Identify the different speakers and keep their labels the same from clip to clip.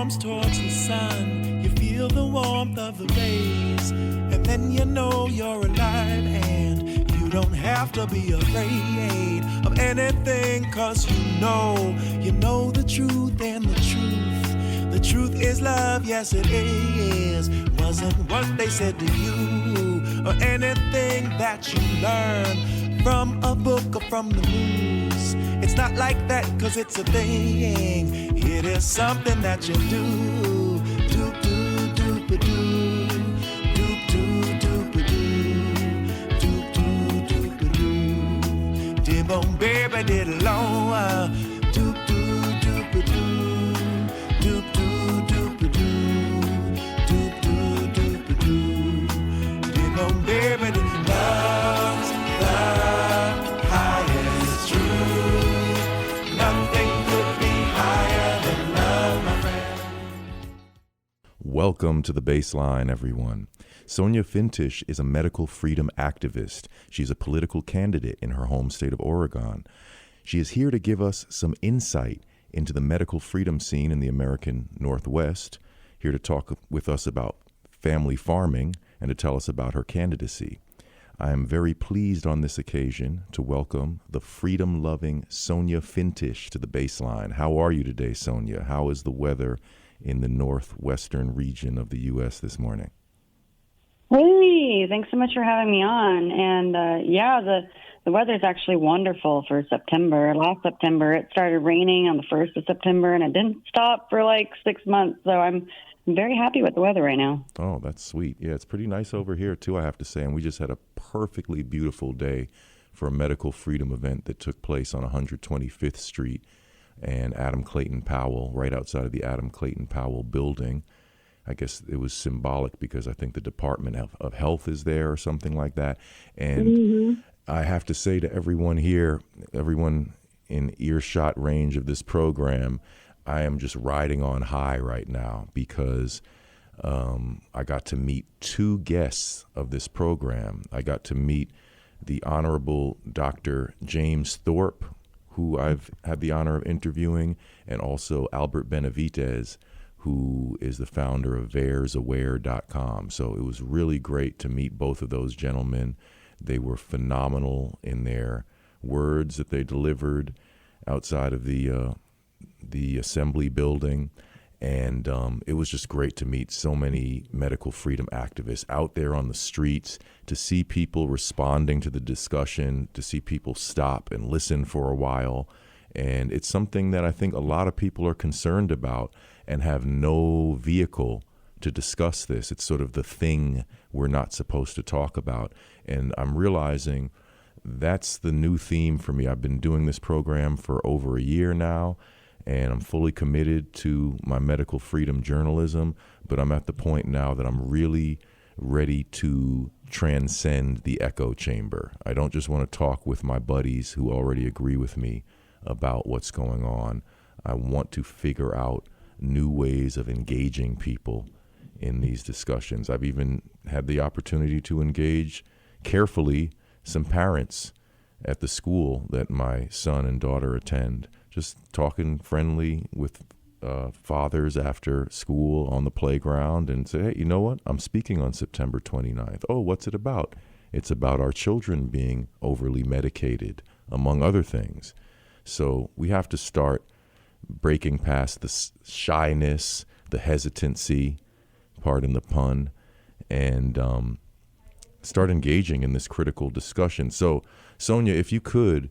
Speaker 1: arms towards the sun. You feel the warmth of the rays, and then you know you're alive, and you don't have to be afraid of anything, 'cause you know the truth, and the truth is love, yes it is. Wasn't what they said to you, or anything that you learn from a book or from the news. It's not like that, 'cause it's a thing. It is something that you do. Doop doop doop a doo. Doop doop doop a doo. Doop doop doop a doo. Dib on baby did long. Doop doop doop a doo. Doop doop doop a doo. Doop doop doop a doo. Dib on baby did love's the highest truth. Nothing could be higher than love, my friend.
Speaker 2: Welcome to the Bassline, everyone. Sonja Feintech is a medical freedom activist. She's a political candidate in her home state of Oregon. She is here to give us some insight into the medical freedom scene in the American Northwest, here to talk with us about family farming and to tell us about her candidacy. I am very pleased on this occasion to welcome the freedom-loving Sonja Feintech to the Bassline. How are you today, Sonja? How is the weather in the northwestern region of the U.S. this morning?
Speaker 3: Hey, thanks so much for having me on. And the weather's actually wonderful for September. Last September, it started raining on the 1st of September, and it didn't stop for like 6 months. So I'm very happy with the weather right now.
Speaker 2: Oh, that's sweet. Yeah, it's pretty nice over here, too, I have to say. And we just had a perfectly beautiful day for a medical freedom event that took place on 125th Street and Adam Clayton Powell, right outside of the Adam Clayton Powell building. I guess it was symbolic because I think the Department of Health is there or something like that. And I have to say to everyone here, everyone in earshot range of this program, I am just riding on high right now because I got to meet two guests of this program. I got to meet the Honorable Dr. James Thorpe, who I've had the honor of interviewing, and also Albert Benavides, who is the founder of VersAware.com. So it was really great to meet both of those gentlemen. They were phenomenal in their words that they delivered outside of the assembly building. And it was just great to meet so many medical freedom activists out there on the streets, to see people responding to the discussion, to see people stop and listen for a while. And it's something that I think a lot of people are concerned about and have no vehicle to discuss this. It's sort of the thing we're not supposed to talk about. And I'm realizing that's the new theme for me. I've been doing this program for over a year now, and I'm fully committed to my medical freedom journalism, but I'm at the point now that I'm really ready to transcend the echo chamber. I don't just want to talk with my buddies who already agree with me about what's going on. I want to figure out new ways of engaging people in these discussions. I've even had the opportunity to engage carefully some parents at the school that my son and daughter attend, just talking friendly with fathers after school on the playground, and say, hey, you know what? I'm speaking on September 29th. Oh, what's it about? It's about our children being overly medicated, among other things. So we have to start breaking past the shyness, the hesitancy, pardon the pun, and start engaging in this critical discussion. So, Sonja, if you could,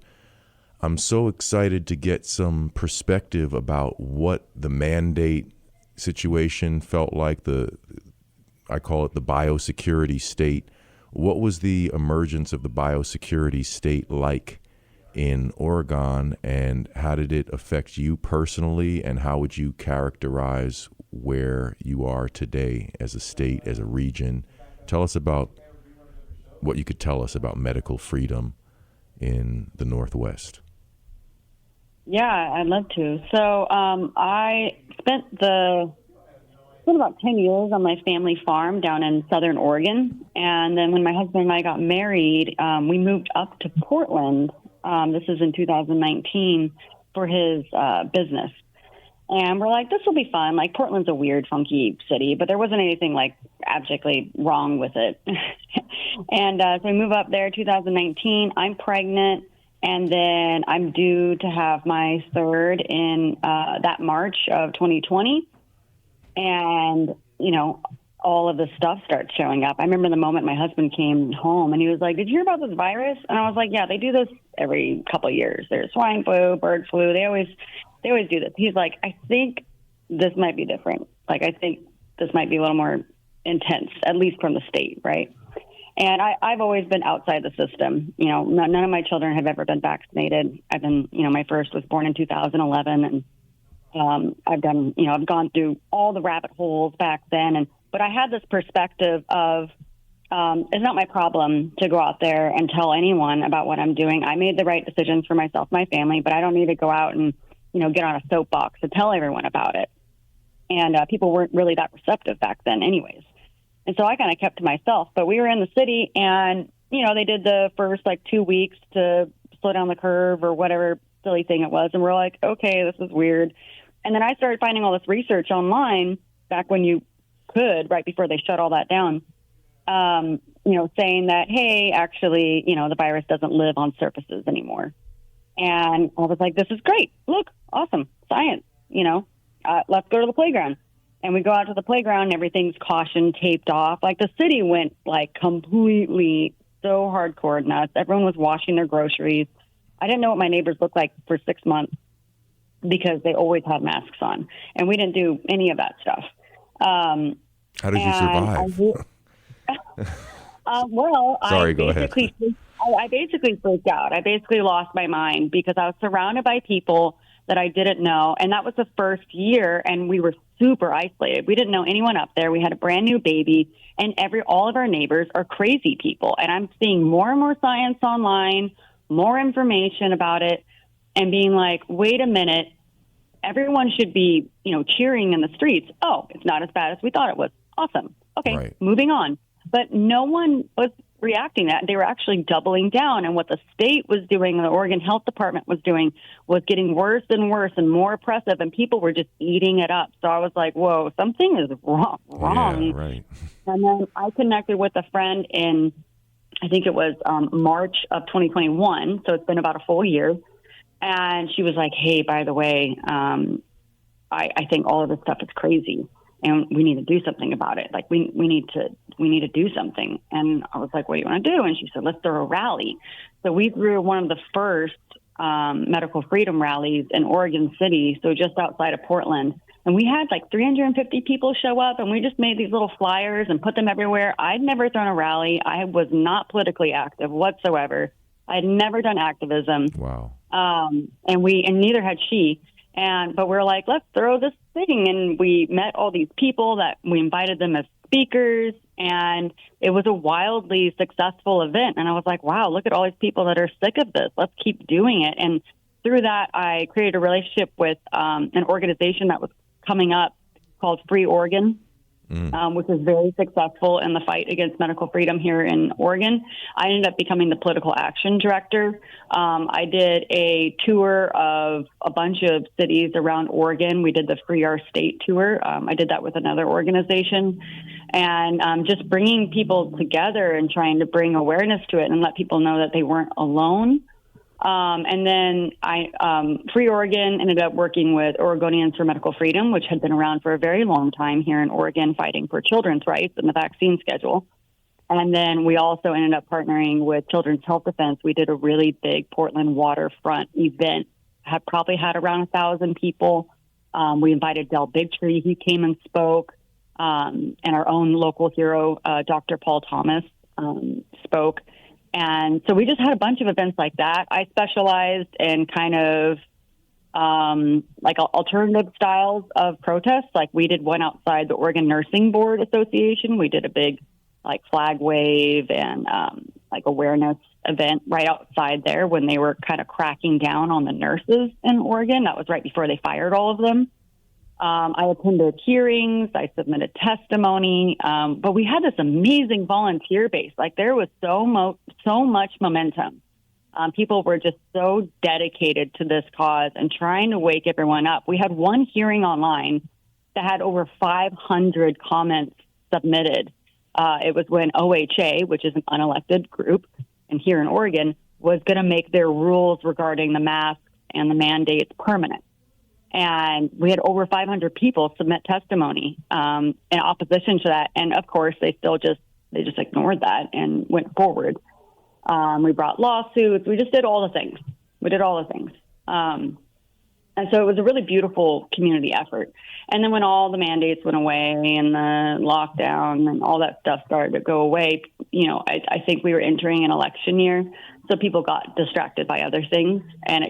Speaker 2: I'm so excited to get some perspective about what the mandate situation felt like, I call it the biosecurity state. What was the emergence of the biosecurity state like in Oregon, and how did it affect you personally, and how would you characterize where you are today as a state, as a region? Tell us about what you could tell us about medical freedom in the Northwest.
Speaker 3: Yeah, I'd love to. So I spent about 10 years on my family farm down in Southern Oregon. And then when my husband and I got married, we moved up to Portland. This is in 2019 for his business. And we're like, this will be fun. Like, Portland's a weird, funky city, but there wasn't anything like abjectly wrong with it. And so we move up there 2019. I'm pregnant. And then I'm due to have my third in that March of 2020. And, all of the stuff starts showing up. I remember the moment my husband came home and he was like, did you hear about this virus? And I was like, yeah, they do this every couple of years. There's swine flu, bird flu. They always do this. He's like, I think this might be different. Like, I think this might be a little more intense, at least from the state, right? And I've always been outside the system. None of my children have ever been vaccinated. My first was born in 2011, and I've gone through all the rabbit holes back then. But I had this perspective of, it's not my problem to go out there and tell anyone about what I'm doing. I made the right decisions for myself, my family, but I don't need to go out and, get on a soapbox to tell everyone about it. And people weren't really that receptive back then anyways. And so I kind of kept to myself. But we were in the city and, they did the first 2 weeks to slow down the curve or whatever silly thing it was. And we're like, okay, this is weird. And then I started finding all this research online back when you could, right before they shut all that down, saying that, hey, actually, the virus doesn't live on surfaces anymore. And I was like, this is great. Look, awesome. Science, let's go to the playground. And we go out to the playground and everything's caution taped off. Like, the city went completely so hardcore nuts. Everyone was washing their groceries. I didn't know what my neighbors looked like for 6 months because they always had masks on. And we didn't do any of that stuff.
Speaker 2: How did you survive? Sorry, go ahead.
Speaker 3: I basically freaked out. I basically lost my mind because I was surrounded by people that I didn't know. And that was the first year, and we were super isolated. We didn't know anyone up there. We had a brand new baby, and all of our neighbors are crazy people. And I'm seeing more and more science online, more information about it, and being like, wait a minute, everyone should be, cheering in the streets. Oh, it's not as bad as we thought it was. Awesome. Okay, right. Moving on. But no one was reacting to that. They were actually doubling down. And what the state was doing, and the Oregon Health Department was doing, was getting worse and worse and more oppressive, and people were just eating it up. So I was like, whoa, something is wrong.
Speaker 2: Yeah, right.
Speaker 3: And then I connected with a friend in, I think it was March of 2021. So it's been about a full year. And she was like, hey, by the way, I think all of this stuff is crazy, and we need to do something about it. Like, we need to do something. And I was like, what do you want to do? And she said, let's throw a rally. So we threw one of the first medical freedom rallies in Oregon City, so just outside of Portland. And we had 350 people show up, and we just made these little flyers and put them everywhere. I'd never thrown a rally. I was not politically active whatsoever. I'd never done activism.
Speaker 2: Wow.
Speaker 3: And neither had she. But we're like, let's throw this thing. And we met all these people that we invited them as speakers. And it was a wildly successful event. And I was like, wow, look at all these people that are sick of this. Let's keep doing it. And through that, I created a relationship with an organization that was coming up called Free Oregon. Which is very successful in the fight against medical freedom here in Oregon. I ended up becoming the political action director. I did a tour of a bunch of cities around Oregon. We did the Free Our State tour. I did that with another organization. And just bringing people together and trying to bring awareness to it and let people know that they weren't alone. And then Free Oregon ended up working with Oregonians for Medical Freedom, which had been around for a very long time here in Oregon, fighting for children's rights and the vaccine schedule. And then we also ended up partnering with Children's Health Defense. We did a really big Portland waterfront event, probably had around 1,000 people. We invited Del Bigtree. He came and spoke. And our own local hero, Dr. Paul Thomas, spoke. And so we just had a bunch of events like that. I specialized in kind of alternative styles of protests. Like, we did one outside the Oregon Nursing Board Association. We did a big flag wave and awareness event right outside there when they were kind of cracking down on the nurses in Oregon. That was right before they fired all of them. I attended hearings. I submitted testimony. But we had this amazing volunteer base. There was so much momentum People were just so dedicated to this cause and trying to wake everyone up. We had one hearing online that had over 500 comments submitted. It was when OHA, which is an unelected group, and here in Oregon, was going to make their rules regarding the masks and the mandates permanent. And we had over 500 people submit testimony in opposition to that. And of course, they just ignored that and went forward. We brought lawsuits. We just did all the things. And so it was a really beautiful community effort. And then when all the mandates went away and the lockdown and all that stuff started to go away, I think we were entering an election year. So people got distracted by other things. And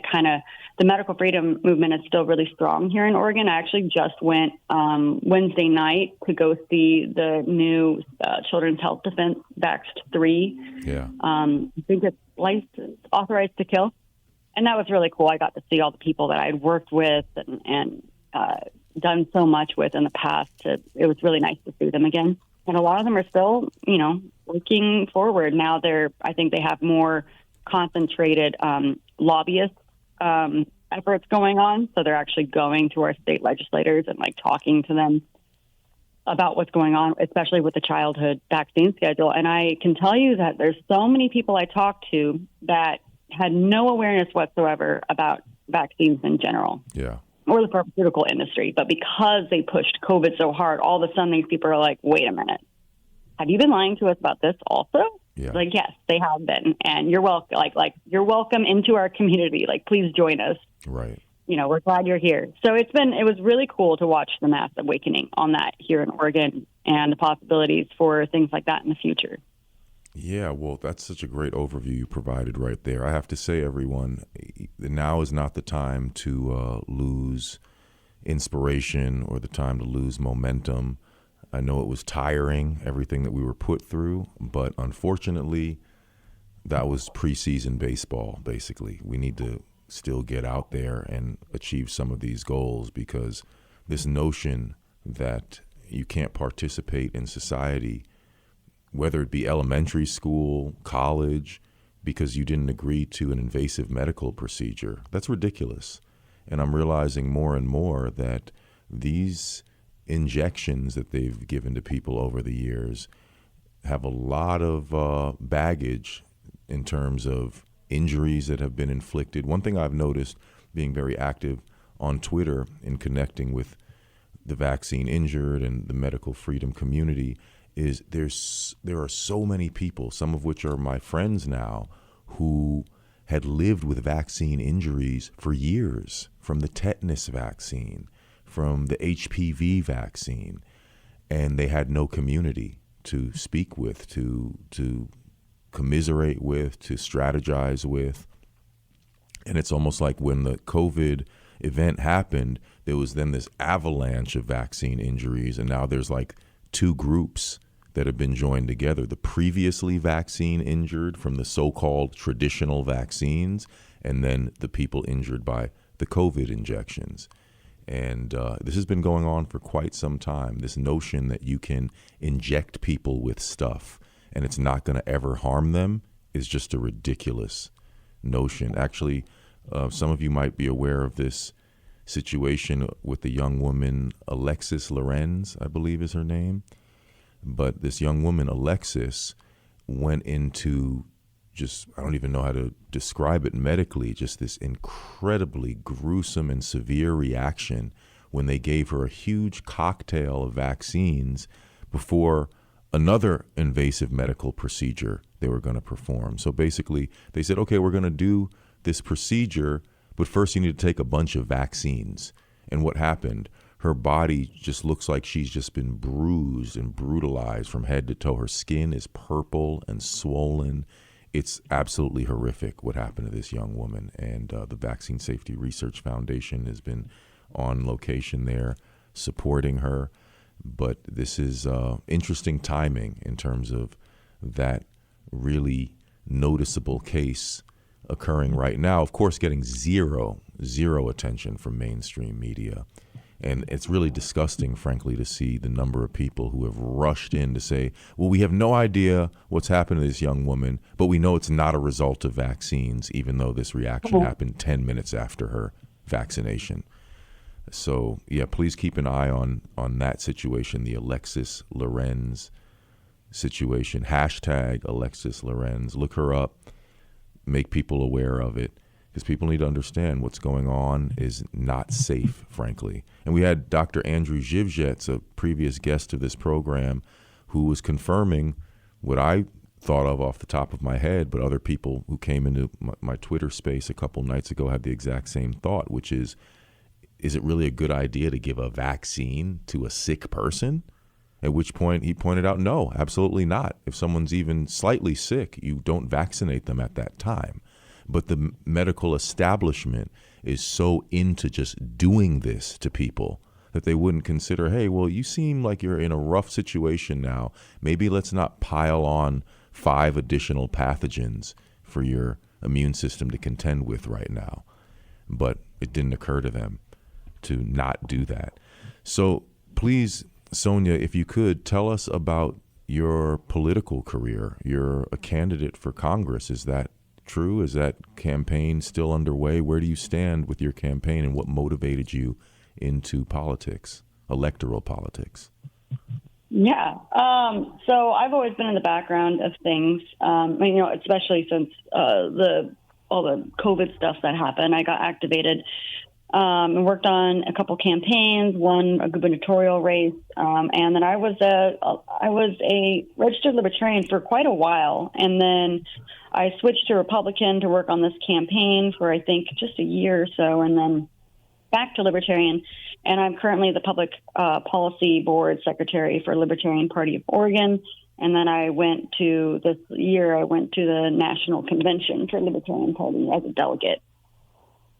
Speaker 3: the medical freedom movement is still really strong here in Oregon. I actually just went Wednesday night to go see the new Children's Health Defense Vaxxed 3.
Speaker 2: Yeah.
Speaker 3: I think it's authorized to kill. And that was really cool. I got to see all the people that I'd worked with and done so much with in the past. It was really nice to see them again. And a lot of them are still, looking forward. Now I think they have more concentrated lobbyist efforts going on. So they're actually going to our state legislators and talking to them about what's going on, especially with the childhood vaccine schedule. And I can tell you that there's so many people I talked to that had no awareness whatsoever about vaccines in general.
Speaker 2: Yeah.
Speaker 3: Or the pharmaceutical industry. But because they pushed COVID so hard, all of a sudden these people are like, wait a minute. Have you been lying to us about this also?
Speaker 2: Yeah.
Speaker 3: Yes, they have been. And you're welcome. You're welcome into our community. Please join us.
Speaker 2: Right.
Speaker 3: We're glad you're here. So it was really cool to watch the mass awakening on that here in Oregon and the possibilities for things like that in the future.
Speaker 2: Yeah, well, that's such a great overview you provided right there. I have to say, everyone, now is not the time to lose inspiration or the time to lose momentum. I know it was tiring, everything that we were put through, but unfortunately, that was preseason baseball, basically. We need to still get out there and achieve some of these goals, because this notion that you can't participate in society, whether it be elementary school, college, because you didn't agree to an invasive medical procedure, that's ridiculous. And I'm realizing more and more that these injections that they've given to people over the years have a lot of baggage in terms of injuries that have been inflicted. One thing I've noticed, being very active on Twitter and connecting with the vaccine injured and the medical freedom community, is there are so many people, some of which are my friends now, who had lived with vaccine injuries for years, from the tetanus vaccine, from the HPV vaccine, and they had no community to speak with, to commiserate with, to strategize with. And it's almost like when the COVID event happened, there was then this avalanche of vaccine injuries, and now there's two groups that have been joined together: the previously vaccine injured from the so-called traditional vaccines, and then the people injured by the COVID injections. And this has been going on for quite some time, this notion that you can inject people with stuff and it's not going to ever harm them is just a ridiculous notion. Actually, some of you might be aware of this situation with the young woman, Alexis Lorenz, I believe is her name. But this young woman, Alexis, went into I don't even know how to describe it medically, just this incredibly gruesome and severe reaction when they gave her a huge cocktail of vaccines before another invasive medical procedure they were going to perform. So basically, they said, okay, we're going to do this procedure, but first you need to take a bunch of vaccines. And what happened? Her body just looks like she's just been bruised and brutalized from head to toe. Her skin is purple and swollen. It's absolutely horrific what happened to this young woman. And the Vaccine Safety Research Foundation has been on location there supporting her. But this is interesting timing in terms of that really noticeable case occurring right now. Of course, getting zero attention from mainstream media. And it's really disgusting, frankly, to see the number of people who have rushed in to say, well, we have no idea what's happened to this young woman, but we know it's not a result of vaccines, even though this reaction happened 10 minutes after her vaccination. So, yeah, please keep an eye on that situation, the Alexis Lorenz situation. Hashtag Alexis Lorenz. Look her up. Make people aware of it. Because people need to understand what's going on is not safe, frankly. And we had Dr. Andrew Zhivjets, a previous guest of this program, who was confirming what I thought of off the top of my head, but other people who came into my Twitter space a couple nights ago had the exact same thought, which is it really a good idea to give a vaccine to a sick person? At which point he pointed out, no, absolutely not. If someone's even slightly sick, you don't vaccinate them at that time. But the medical establishment is so into just doing this to people that they wouldn't consider, hey, well, you seem like you're in a rough situation now. Maybe let's not pile on 5 additional pathogens for your immune system to contend with right now. But it didn't occur to them to not do that. So please, Sonja, if you could, tell us about your political career. You're a candidate for Congress. Is that true? Is that campaign still underway? Where do you stand with your campaign, and what motivated you into politics, electoral politics?
Speaker 3: Yeah. So I've always been in the background of things, especially since all the COVID stuff that happened. I got activated and worked on a couple campaigns, won a gubernatorial race, and then I was a registered libertarian for quite a while, and then I switched to Republican to work on this campaign for, I think, just a year or so, and then back to Libertarian. And I'm currently the Public Policy Board Secretary for Libertarian Party of Oregon. And then I went to the National Convention for Libertarian Party as a delegate.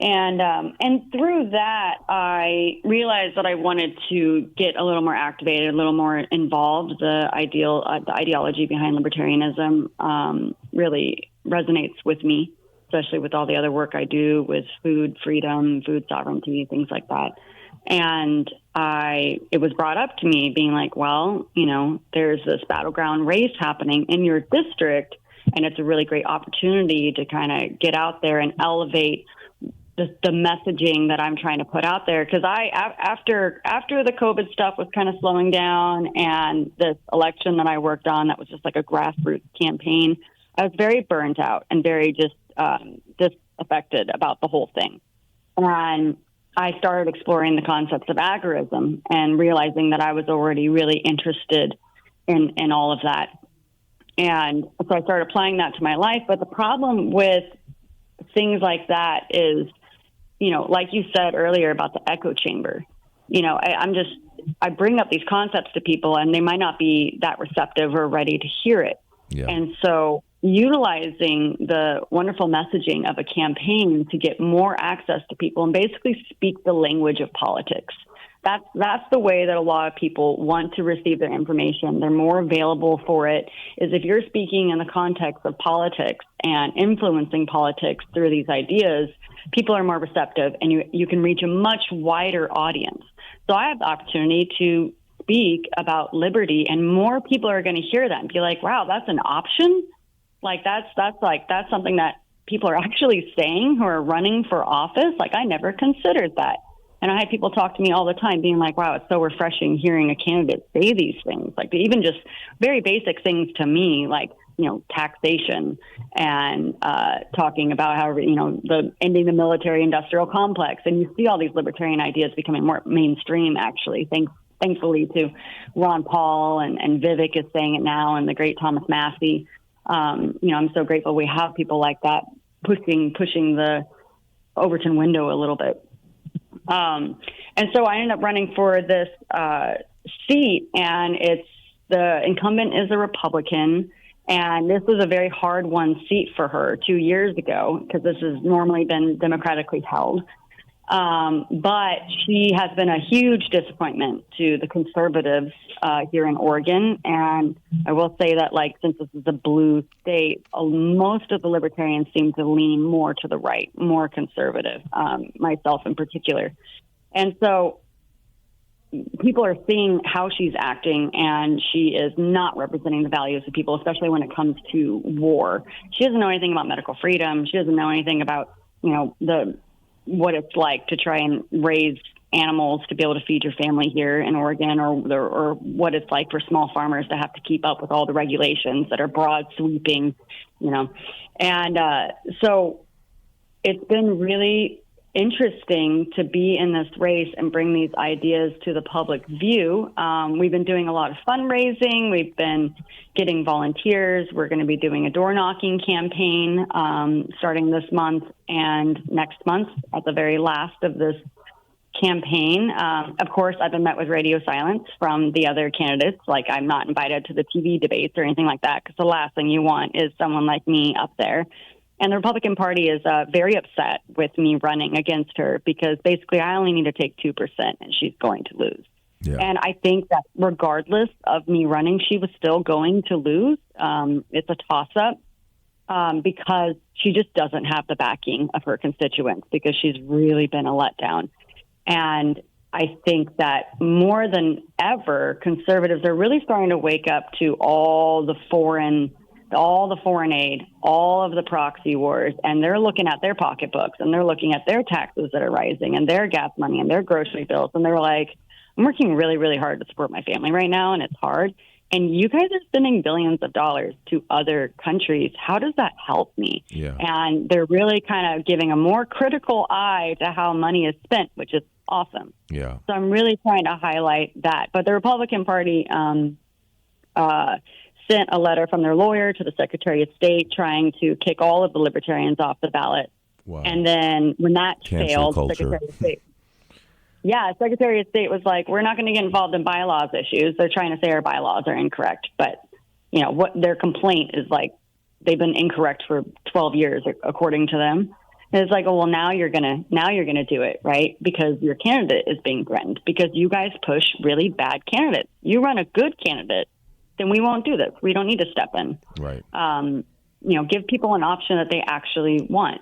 Speaker 3: And through that, I realized that I wanted to get a little more activated, a little more involved. The ideology behind libertarianism really resonates with me, especially with all the other work I do with food freedom, food sovereignty, things like that. And it was brought up to me being like, well, there's this battleground race happening in your district, and it's a really great opportunity to kind of get out there and elevate the messaging that I'm trying to put out there. Because after the COVID stuff was kind of slowing down, and this election that I worked on that was just like a grassroots campaign, I was very burnt out and very just disaffected about the whole thing. And I started exploring the concepts of agorism and realizing that I was already really interested in all of that. And so I started applying that to my life. But the problem with things like that is, like you said earlier about the echo chamber, I bring up these concepts to people and they might not be that receptive or ready to hear it. Yeah. And so utilizing the wonderful messaging of a campaign to get more access to people and basically speak the language of politics. That's the way that a lot of people want to receive their information. They're more available for it, is if you're speaking in the context of politics and influencing politics through these ideas, people are more receptive and you can reach a much wider audience. So I have the opportunity to speak about liberty, and more people are going to hear that and be like, wow, that's an option? Like that's something that people are actually saying who are running for office. Like, I never considered that. And I had people talk to me all the time being like, wow, it's so refreshing hearing a candidate say these things, like even just very basic things to me, like, taxation and talking about how, the ending the military industrial complex. And you see all these libertarian ideas becoming more mainstream, actually, thankfully to Ron Paul and Vivek is saying it now, and the great Thomas Massey. I'm so grateful we have people like that pushing the Overton window a little bit. And so I ended up running for this seat, and the incumbent is a Republican, and this was a very hard won seat for her 2 years ago, because this has normally been democratically held. But she has been a huge disappointment to the conservatives here in Oregon. And I will say that, since this is a blue state, most of the libertarians seem to lean more to the right, more conservative, myself in particular. And so people are seeing how she's acting, and she is not representing the values of people, especially when it comes to war. She doesn't know anything about medical freedom. She doesn't know anything about, what it's like to try and raise animals to be able to feed your family here in Oregon, or what it's like for small farmers to have to keep up with all the regulations that are broad sweeping, And so it's been really interesting to be in this race and bring these ideas to the public view. We've been doing a lot of fundraising. We've been getting volunteers. We're going to be doing a door knocking campaign starting this month and next month at the very last of this campaign. Of course, I've been met with radio silence from the other candidates. Like, I'm not invited to the TV debates or anything like that, because the last thing you want is someone like me up there. And the Republican Party is very upset with me running against her, because basically I only need to take 2% and she's going to lose.
Speaker 2: Yeah.
Speaker 3: And I think that regardless of me running, she was still going to lose. It's a toss-up because she just doesn't have the backing of her constituents, because she's really been a letdown. And I think that more than ever, conservatives are really starting to wake up to all the foreign aid, all of the proxy wars, and they're looking at their pocketbooks, and they're looking at their taxes that are rising, and their gas money, and their grocery bills, and they're like, I'm working really, really hard to support my family right now, and it's hard, and you guys are spending billions of dollars to other countries. How does that help me?
Speaker 2: Yeah.
Speaker 3: And they're really kind of giving a more critical eye to how money is spent, which is awesome.
Speaker 2: Yeah.
Speaker 3: So I'm really trying to highlight that. But the Republican Party sent a letter from their lawyer to the Secretary of State trying to kick all of the libertarians off the ballot.
Speaker 2: Wow.
Speaker 3: And then when that
Speaker 2: Cancel
Speaker 3: failed,
Speaker 2: culture.
Speaker 3: Secretary of State was like, we're not going to get involved in bylaws issues. They're trying to say our bylaws are incorrect. But, what their complaint is, like, they've been incorrect for 12 years, according to them. And it's like, oh, well, now you're going to do it, right? Because your candidate is being threatened, because you guys push really bad candidates. You run a good candidate, then we won't do this. We don't need to step in.
Speaker 2: Right.
Speaker 3: Give people an option that they actually want.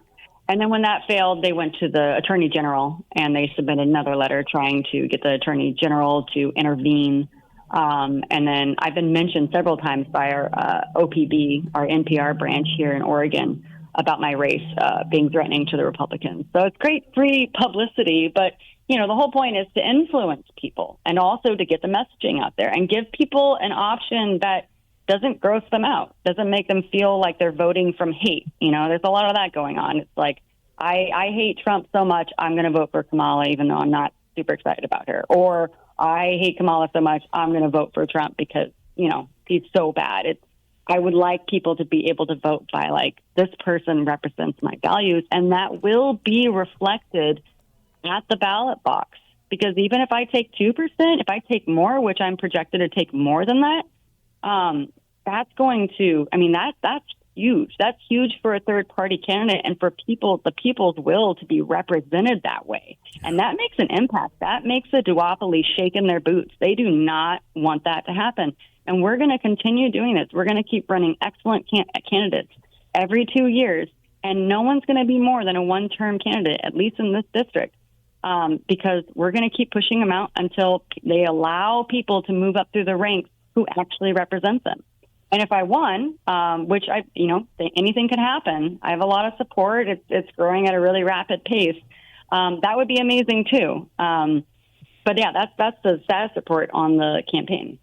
Speaker 3: And then when that failed, they went to the Attorney General, and they submitted another letter trying to get the Attorney General to intervene. And then I've been mentioned several times by our OPB, our NPR branch here in Oregon, about my race being threatening to the Republicans. So it's great free publicity, but the whole point is to influence people, and also to get the messaging out there and give people an option that doesn't gross them out, doesn't make them feel like they're voting from hate. There's a lot of that going on. It's like, I hate Trump so much, I'm going to vote for Kamala, even though I'm not super excited about her. Or I hate Kamala so much, I'm going to vote for Trump because, he's so bad. I would like people to be able to vote by, like, this person represents my values, and that will be reflected at the ballot box. Because even if I take 2%, if I take more, which I'm projected to take more than that, that's going to, that's huge. That's huge for a third party candidate, and for the people's will to be represented that way. And that makes an impact. That makes a duopoly shake in their boots. They do not want that to happen. And we're going to continue doing this. We're going to keep running excellent candidates every 2 years. And no one's going to be more than a one-term candidate, at least in this district, because we're going to keep pushing them out until they allow people to move up through the ranks who actually represent them. And if I won, which anything could happen, I have a lot of support. It's growing at a really rapid pace. That would be amazing too. But yeah, that's the status report on the campaign.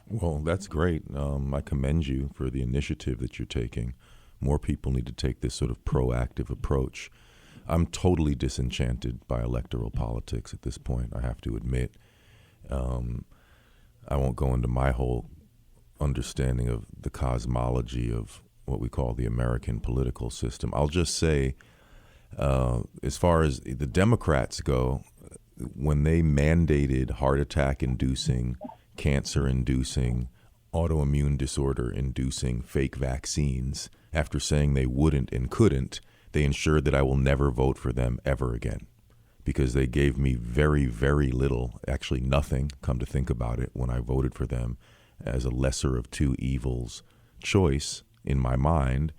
Speaker 2: Well, that's great. I commend you for the initiative that you're taking. More people need to take this sort of proactive approach. I'm totally disenchanted by electoral politics at this point, I have to admit. I won't go into my whole understanding of the cosmology of what we call the American political system. I'll just say, as far as the Democrats go, when they mandated heart attack-inducing, cancer-inducing, autoimmune disorder-inducing fake vaccines, after saying they wouldn't and couldn't, they ensured that I will never vote for them ever again, because they gave me very, very little, actually nothing, come to think about it, when I voted for them as a lesser of two evils choice in my mind.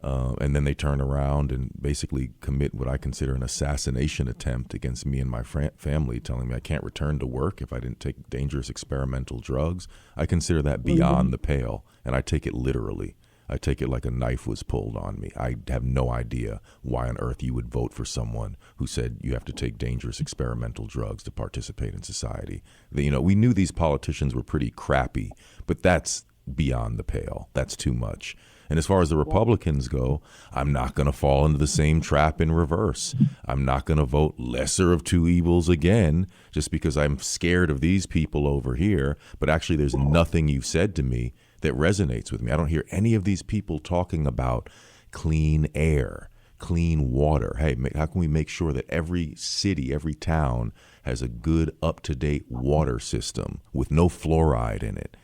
Speaker 2: And then they turn around and basically commit what I consider an assassination attempt against me and my family, telling me I can't return to work if I didn't take dangerous experimental drugs. I consider that beyond the pale, and I take it literally. I take it like a knife was pulled on me. I have no idea why on earth you would vote for someone who said you have to take dangerous experimental drugs to participate in society. We knew these politicians were pretty crappy, but that's beyond the pale. That's too much. And as far as the Republicans go, I'm not going to fall into the same trap in reverse. I'm not going to vote lesser of two evils again just because I'm scared of these people over here. But actually, there's nothing you've said to me that resonates with me. I don't hear any of these people talking about clean air, clean water. Hey, how can we make sure that every city, every town has a good, up-to-date water system with no fluoride in it?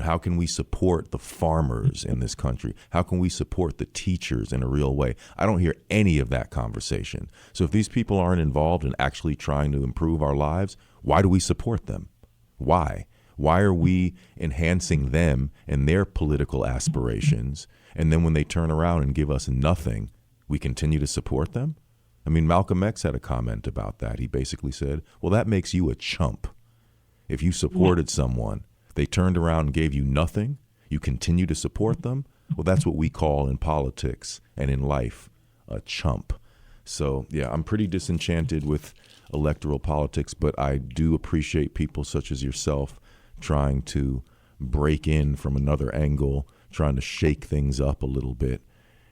Speaker 2: How can we support the farmers in this country? How can we support the teachers in a real way? I don't hear any of that conversation. So if these people aren't involved in actually trying to improve our lives, why do we support them? Why? Why are we enhancing them and their political aspirations? And then when they turn around and give us nothing, we continue to support them? I mean, Malcolm X had a comment about that. He basically said, well, that makes you a chump. If you supported someone, they turned around and gave you nothing, you continue to support them, well, that's what we call in politics and in life a chump. So, yeah, I'm pretty disenchanted with electoral politics, but I do appreciate people such as yourself trying to break in from another angle, trying to shake things up a little bit.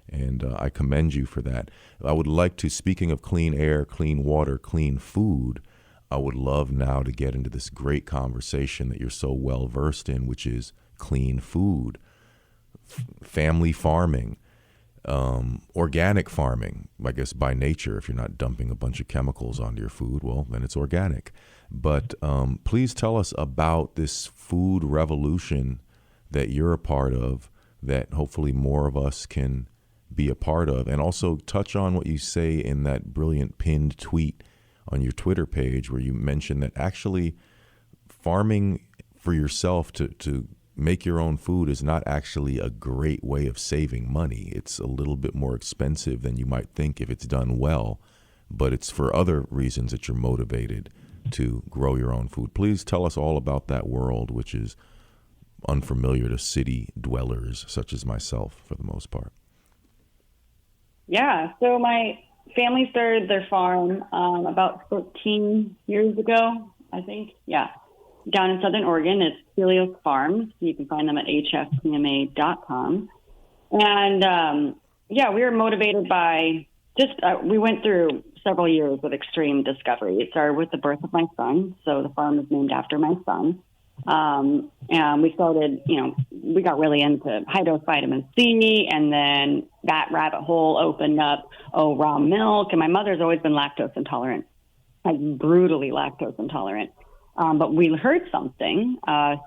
Speaker 2: And I commend you for that. I would like to, speaking of clean air, clean water, clean food, I would love now to get into this great conversation that you're so well versed in, which is clean food, family farming, organic farming. I guess by nature, if you're not dumping a bunch of chemicals onto your food, well, then it's organic. But please tell us about this food revolution that you're a part of, that hopefully more of us can be a part of. And also touch on what you say in that brilliant pinned tweet on your Twitter page, where you mentioned that actually farming for yourself to make your own food is not actually a great way of saving money. It's a little bit more expensive than you might think if it's done well, but it's for other reasons that you're motivated to grow your own food. Please tell us all about that world, which is unfamiliar to city dwellers such as myself for the most part.
Speaker 3: Yeah, so my family started their farm about 13 years ago, I think. Yeah, down in Southern Oregon. It's Helios Farms. You can find them at hfpma.com. And we were motivated by we went through several years of extreme discovery. It started with the birth of my son. So the farm is named after my son. And we started, we got really into high dose vitamin C, and then that rabbit hole opened up, raw milk. And my mother's always been lactose intolerant, like brutally lactose intolerant. But we heard something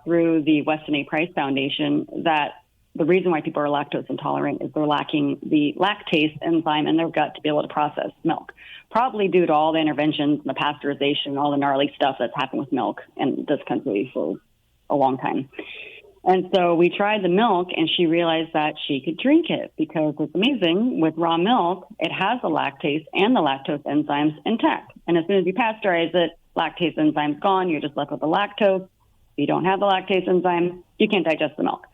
Speaker 3: through the Weston A. Price Foundation that the reason why people are lactose intolerant is they're lacking the lactase enzyme in their gut to be able to process milk, probably due to all the interventions and the pasteurization, all the gnarly stuff that's happened with milk in this country for a long time. And so we tried the milk, and she realized that she could drink it because it's amazing. With raw milk, it has the lactase and the lactose enzymes intact. And as soon as you pasteurize it, lactase enzyme's gone. You're just left with the lactose. If you don't have the lactase enzyme, you can't digest the milk.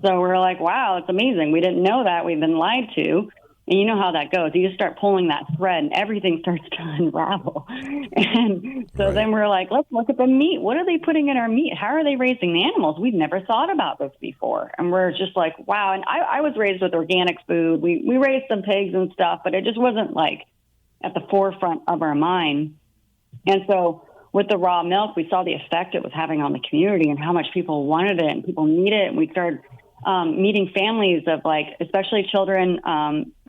Speaker 3: So we're like, wow, it's amazing. We didn't know that. We've been lied to. And you know how that goes. You just start pulling that thread and everything starts to unravel. And so Then we're like, let's look at the meat. What are they putting in our meat? How are they raising the animals? We've never thought about this before. And we're just like, wow. And I was raised with organic food. We raised some pigs and stuff, but it just wasn't like at the forefront of our mind. And so with the raw milk, we saw the effect it was having on the community and how much people wanted it and people need it. And we started meeting families of especially children,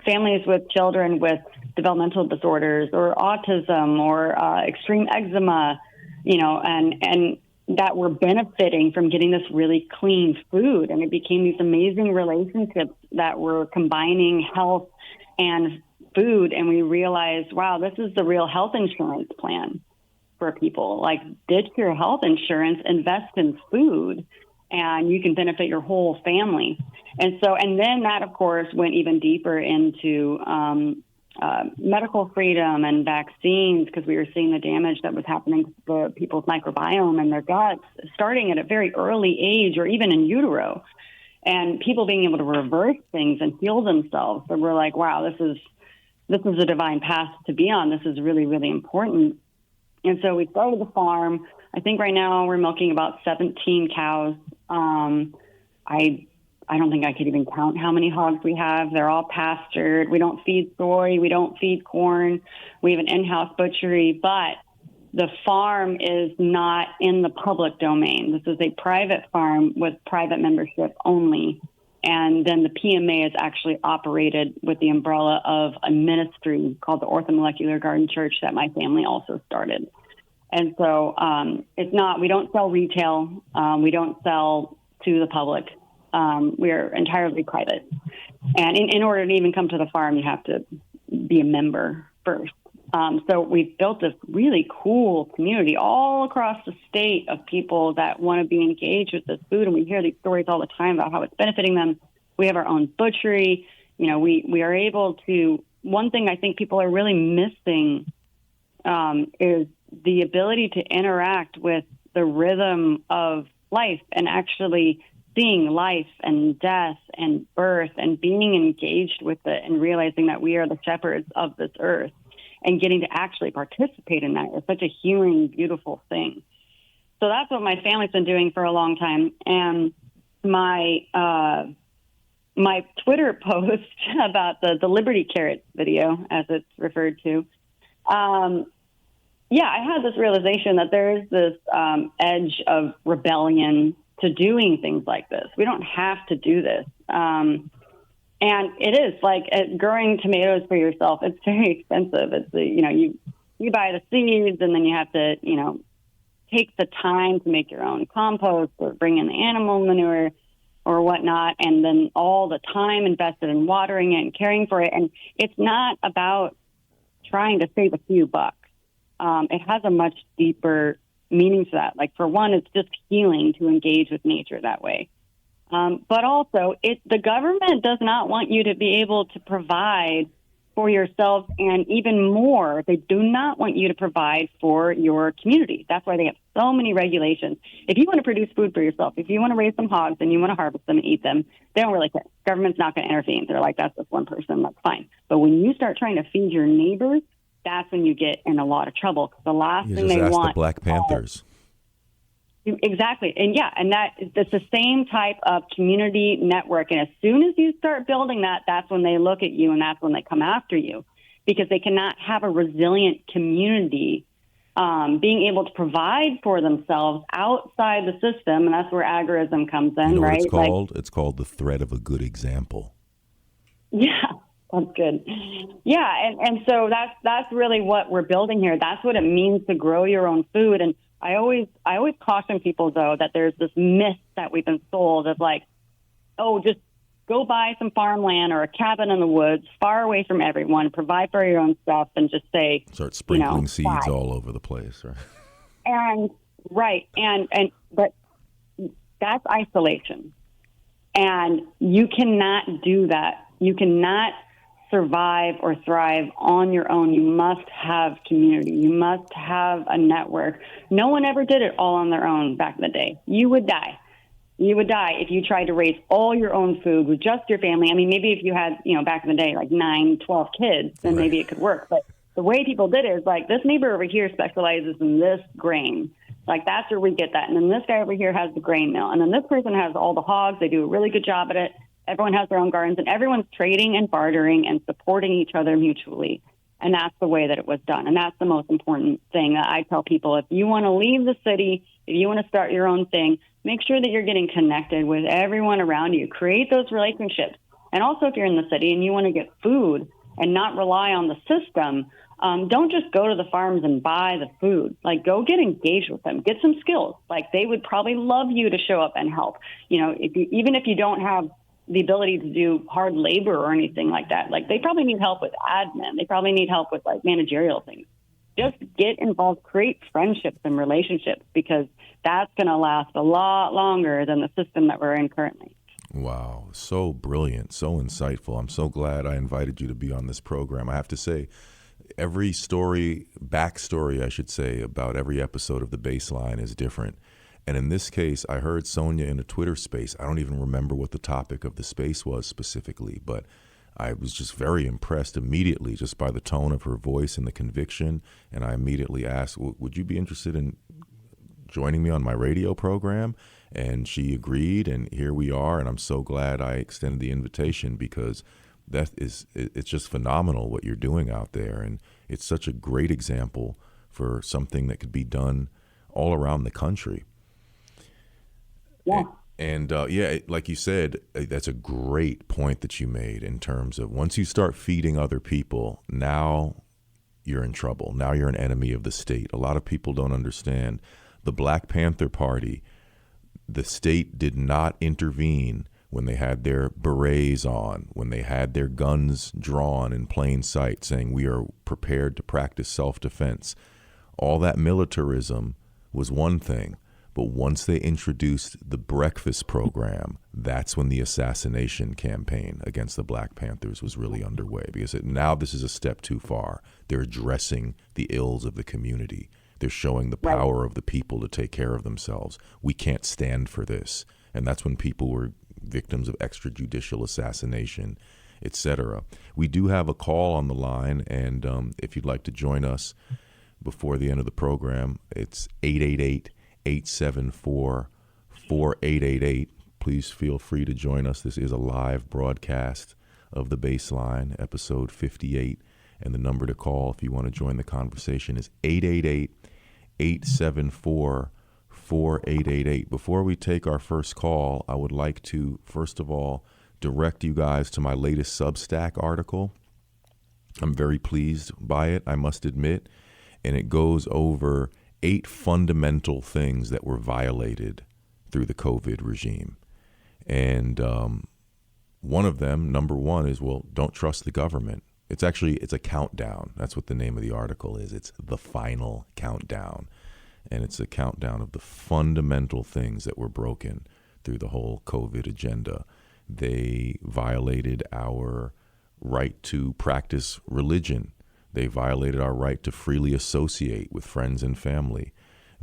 Speaker 3: families with children with developmental disorders or autism or extreme eczema, and that were benefiting from getting this really clean food. And it became these amazing relationships that were combining health and food. And we realized, wow, this is the real health insurance plan for people. Ditch your health insurance, invest in food, and you can benefit your whole family. And so, and then that, of course, went even deeper into medical freedom and vaccines, because we were seeing the damage that was happening to the people's microbiome and their guts, starting at a very early age or even in utero, and people being able to reverse things and heal themselves. So we're like, wow, this is a divine path to be on. This is really, really important. And so we started the farm. I think right now we're milking about 17 cows. I don't think I could even count how many hogs we have. They're all pastured. We don't feed soy. We don't feed corn. We have an in-house butchery, but the farm is not in the public domain. This is a private farm with private membership only. And then the PMA is actually operated with the umbrella of a ministry called the Orthomolecular Garden Church that my family also started. And so we don't sell retail. We don't sell to the public. We are entirely private. And in order to even come to the farm, you have to be a member first. So we've built this really cool community all across the state of people that want to be engaged with this food. And we hear these stories all the time about how it's benefiting them. We have our own butchery. You know, we are able to, one thing I think people are really missing is the ability to interact with the rhythm of life and actually seeing life and death and birth and being engaged with it and realizing that we are the shepherds of this earth and getting to actually participate in that is such a healing, beautiful thing. So that's what my family's been doing for a long time. And my Twitter post about the Liberty Carrot video, as it's referred to, I had this realization that there is this edge of rebellion to doing things like this. We don't have to do this. And it is like growing tomatoes for yourself. It's very expensive. It's, you buy the seeds and then you have to, take the time to make your own compost or bring in the animal manure or whatnot. And then all the time invested in watering it and caring for it. And it's not about trying to save a few bucks. It has a much deeper meaning to that. Like, for one, it's just healing to engage with nature that way. But also, the government does not want you to be able to provide for yourself, and even more, they do not want you to provide for your community. That's why they have so many regulations. If you want to produce food for yourself, if you want to raise some hogs and you want to harvest them and eat them, they don't really care. Government's not going to intervene. They're like, that's just one person, that's fine. But when you start trying to feed your neighbors, that's when you get in a lot of trouble, because the last thing they want...
Speaker 2: the Black Panthers.
Speaker 3: Exactly. And that's the same type of community network. And as soon as you start building that, that's when they look at you and that's when they come after you, because they cannot have a resilient community being able to provide for themselves outside the system. And that's where agorism comes in, right?
Speaker 2: It's called? It's called the threat of a good example.
Speaker 3: Yeah. That's good. Yeah. And so that's really what we're building here. That's what it means to grow your own food. And I always caution people, though, that there's this myth that we've been sold of like, oh, just go buy some farmland or a cabin in the woods, far away from everyone, provide for your own stuff, and just say,
Speaker 2: start sprinkling seeds all over the place, right?
Speaker 3: But that's isolation, and you cannot do that. You cannot survive or thrive on your own. You must have community. You must have a network. No one ever did it all on their own back in the day. You would die. You would die if you tried to raise all your own food with just your family. I mean, maybe if you had, back in the day, like 9, 12 kids, then maybe it could work. But the way people did it is like, this neighbor over here specializes in this grain. Like, that's where we get that. And then this guy over here has the grain mill. And then this person has all the hogs. They do a really good job at it. Everyone has their own gardens, and everyone's trading and bartering and supporting each other mutually. And that's the way that it was done. And that's the most important thing that I tell people. If you want to leave the city, if you want to start your own thing, make sure that you're getting connected with everyone around you. Create those relationships. And also, if you're in the city and you want to get food and not rely on the system, don't just go to the farms and buy the food. Like, go get engaged with them. Get some skills. Like, they would probably love you to show up and help. Even if you don't have the ability to do hard labor or anything like that. Like, they probably need help with admin. They probably need help with like managerial things. Just get involved, create friendships and relationships, because that's going to last a lot longer than the system that we're in currently.
Speaker 2: Wow, so brilliant, so insightful. I'm so glad I invited you to be on this program. I have to say, every story, backstory, I should say, about every episode of the Bassline is different. And in this case, I heard Sonja in a Twitter space. I don't even remember what the topic of the space was specifically, but I was just very impressed immediately just by the tone of her voice and the conviction. And I immediately asked, would you be interested in joining me on my radio program? And she agreed, and here we are. And I'm so glad I extended the invitation, because it's just phenomenal what you're doing out there. And it's such a great example for something that could be done all around the country.
Speaker 3: Yeah.
Speaker 2: And like you said, that's a great point that you made in terms of once you start feeding other people, now you're in trouble. Now you're an enemy of the state. A lot of people don't understand. The Black Panther Party, the state did not intervene when they had their berets on, when they had their guns drawn in plain sight, saying we are prepared to practice self-defense. All that militarism was one thing. But once they introduced the breakfast program, that's when the assassination campaign against the Black Panthers was really underway, because now this is a step too far. They're addressing the ills of the community. They're showing the power of the people to take care of themselves. We can't stand for this. And that's when people were victims of extrajudicial assassination, etc. We do have a call on the line, and if you'd like to join us before the end of the program, it's 888-874-4888. Please feel free to join us. This is a live broadcast of the Bassline, episode 58. And the number to call if you want to join the conversation is 888-874-4888. Before we take our first call, I would like to, first of all, direct you guys to my latest Substack article. I'm very pleased by it, I must admit. And it goes over 8 fundamental things that were violated through the COVID regime. And one of them, number one, is, well, don't trust the government. It's a countdown. That's what the name of the article is. It's the final countdown. And it's a countdown of the fundamental things that were broken through the whole COVID agenda. They violated our right to practice religion. They violated our right to freely associate with friends and family.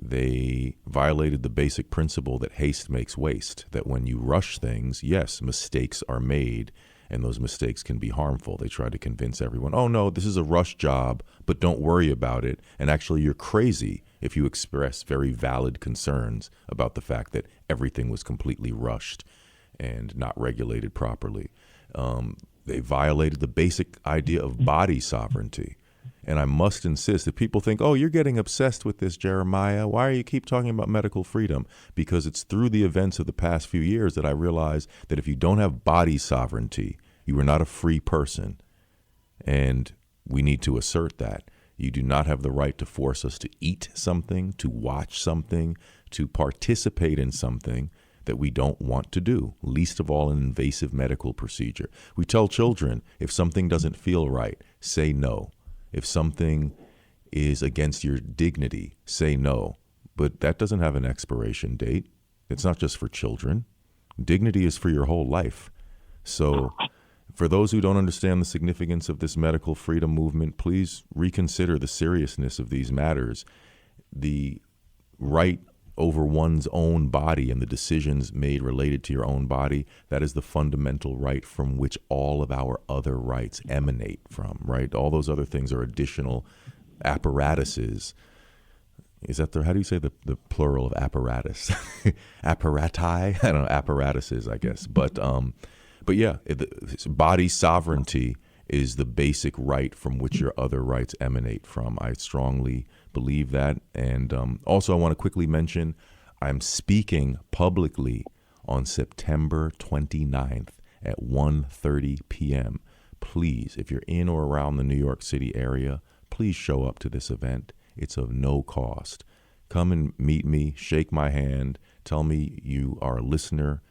Speaker 2: They violated the basic principle that haste makes waste, that when you rush things, yes, mistakes are made, and those mistakes can be harmful. They try to convince everyone, oh, no, this is a rush job, but don't worry about it. And actually, you're crazy if you express very valid concerns about the fact that everything was completely rushed and not regulated properly. They violated the basic idea of body sovereignty. And I must insist, if people think, oh, you're getting obsessed with this, Jeremiah, why do you keep talking about medical freedom? Because it's through the events of the past few years that I realized that if you don't have body sovereignty, you are not a free person. And we need to assert that. You do not have the right to force us to eat something, to watch something, to participate in something that we don't want to do, least of all an invasive medical procedure. We tell children, if something doesn't feel right, say no. If something is against your dignity, say no. But that doesn't have an expiration date. It's not just for children. Dignity is for your whole life. So for those who don't understand the significance of this medical freedom movement, please reconsider the seriousness of these matters. The right over one's own body and the decisions made related to your own body, that is the fundamental right from which all of our other rights emanate from, right? All those other things are additional apparatuses. Is that how do you say the plural of apparatus? Apparati? I don't know, apparatuses, I guess. But yeah, body sovereignty is the basic right from which your other rights emanate from. I strongly believe that. And also I want to quickly mention, I'm speaking publicly on September 29th at 1:30 p.m. Please, if you're in or around the New York City area, please show up to this event. It's of no cost. Come and meet me, shake my hand, tell me you are a listener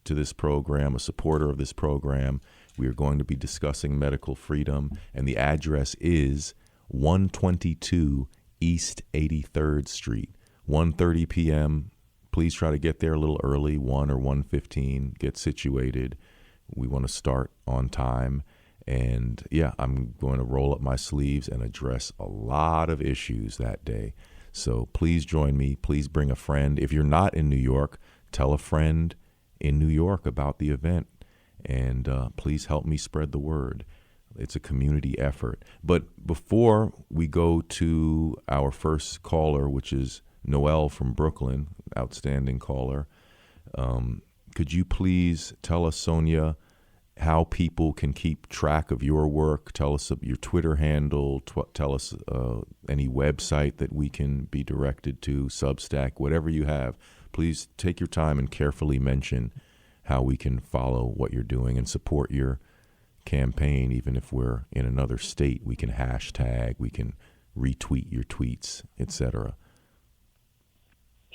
Speaker 2: to this program, a supporter of this program. We are going to be discussing medical freedom, and the address is 122 East 83rd Street, 1:30 p.m. please try to get there a little early, 1 or 1:15, get situated. We want to start on time. And yeah, I'm going to roll up my sleeves and address a lot of issues that day. So please join me. Please bring a friend. If you're not in New York, tell a friend in New York about the event. And please help me spread the word. It's a community effort. But before we go to our first caller, which is Noel from Brooklyn, outstanding caller, could you please tell us, Sonja, how people can keep track of your work? Tell us your Twitter handle. Tell us any website that we can be directed to, Substack, whatever you have. Please take your time and carefully mention how we can follow what you're doing and support your campaign. Even if we're in another state, we can hashtag, we can retweet your tweets, etc.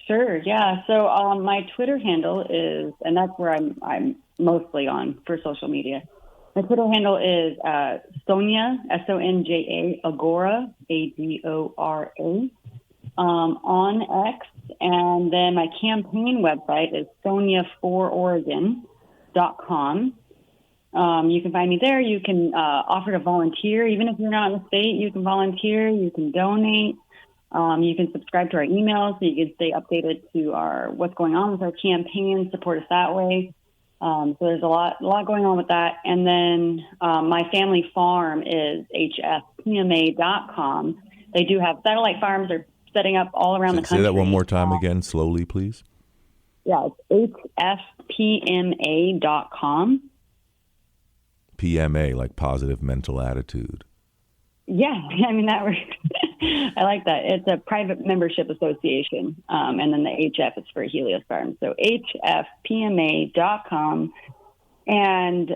Speaker 3: Sure, yeah. So my Twitter handle is, and that's where I'm mostly on for social media. My Twitter handle is Sonja, Sonja, Agora, Adora, on X. And then my campaign website is sonjafororegon.com. You can find me there. You can offer to volunteer. Even if you're not in the state, you can volunteer. You can donate. You can subscribe to our emails so you can stay updated to what's going on with our campaign, support us that way. So there's a lot going on with that. And then my family farm is hfpma.com. They do have satellite farms. They're setting up all around the country.
Speaker 2: Say that one more time again, slowly, please.
Speaker 3: Yeah, it's hfpma.com.
Speaker 2: PMA, like positive mental attitude.
Speaker 3: Yeah, I mean, that works. I like that. It's a private membership association, and then the HF is for Helios Farms. So hfpma.com. And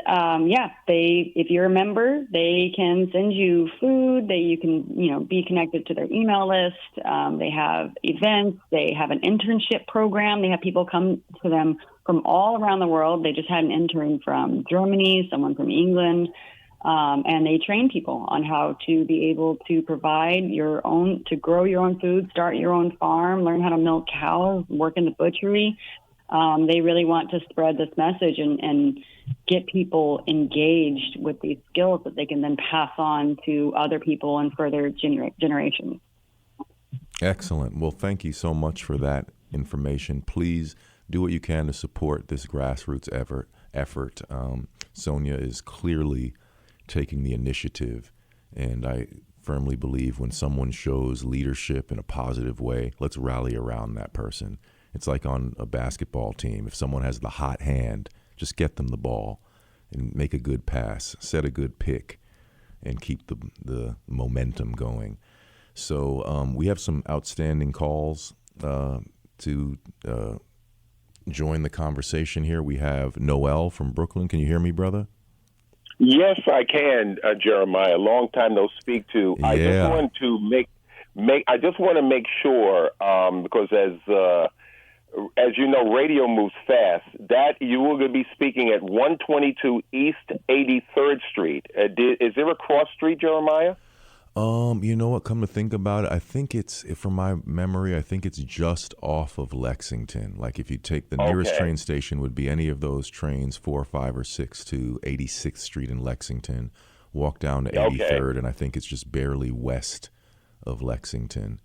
Speaker 3: if you're a member, they can send you food. You can, be connected to their email list. They have events. They have an internship program. They have people come to them from all around the world. They just had an intern from Germany, someone from England. And they train people on how to be able to provide to grow your own food, start your own farm, learn how to milk cows, work in the butchery. They really want to spread this message and get people engaged with these skills that they can then pass on to other people and further generations.
Speaker 2: Excellent. Well, thank you so much for that information. Please do what you can to support this grassroots effort. Sonja is clearly taking the initiative, and I firmly believe when someone shows leadership in a positive way, let's rally around that person. It's like on a basketball team. If someone has the hot hand, just get them the ball and make a good pass, set a good pick, and keep the momentum going. So we have some outstanding calls to join the conversation here. We have Noel from Brooklyn. Can you hear me, brother?
Speaker 4: Yes, I can, Jeremiah. Long time no speak to.
Speaker 2: Yeah.
Speaker 4: I just want to make sure because as you know, radio moves fast. That you will be speaking at 122 East 83rd Street. Is there a cross street, Jeremiah?
Speaker 2: You know what? Come to think about it, I think from my memory, I think it's just off of Lexington. Like if you take the nearest train station would be any of those trains, 4, 5, or 6 to 86th Street in Lexington. Walk down to 83rd, and I think it's just barely west of Lexington.